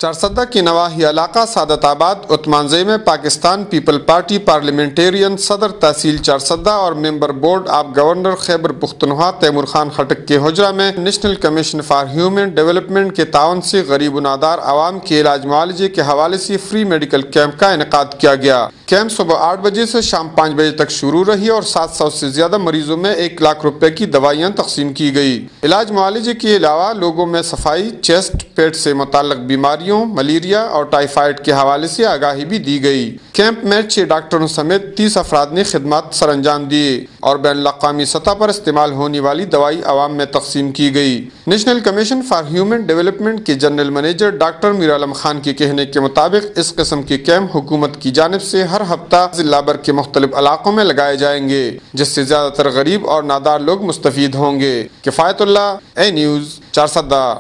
چارسدہ کی نواحی علاقہ سعادت آباد عثمان میں پاکستان پیپل پارٹی پارلیمنٹیرین صدر تحصیل چارسدہ اور member board of governor Khyber Pakhtunkhwa Taimur Khan Khattak کے حجرہ میں national commission for human development کے تعاون سے غریب و نادار عوام کے علاج معالجے کے حوالے سے فری میڈیکل کیمپ کا انعقاد کیا گیا۔ کیمپ صبح 8 بجے سے شام 5 بجے تک شروع رہی اور 700 سے زیادہ مریضوں میں 1 لاکھ روپے کی دوائیاں تقسیم کی گئی۔ علاج معالجے کے علاوہ لوگوں میں صفائی، چیسٹ، پیٹ سے متعلق بیماریوں، ملیریا اور ٹائیفائڈ کے حوالے سے آگاہی بھی دی گئی۔ کیمپ میں 6 ڈاکٹروں سمیت 30 افراد نے خدمات سر انجام دیے اور بین الاقوامی سطح پر استعمال ہونے والی دوائی عوام میں تقسیم کی گئی۔ National commission for human development کے جنرل منیجر ڈاکٹر میر عالم خان کے کہنے کے مطابق اس قسم کے کیمپ حکومت کی جانب سے ہر ہفتہ ضلع بھر کے مختلف علاقوں میں لگائے جائیں گے، جس سے زیادہ تر غریب اور نادار لوگ مستفید ہوں گے۔ کفایت اللہ، اے نیوز، چارسدہ۔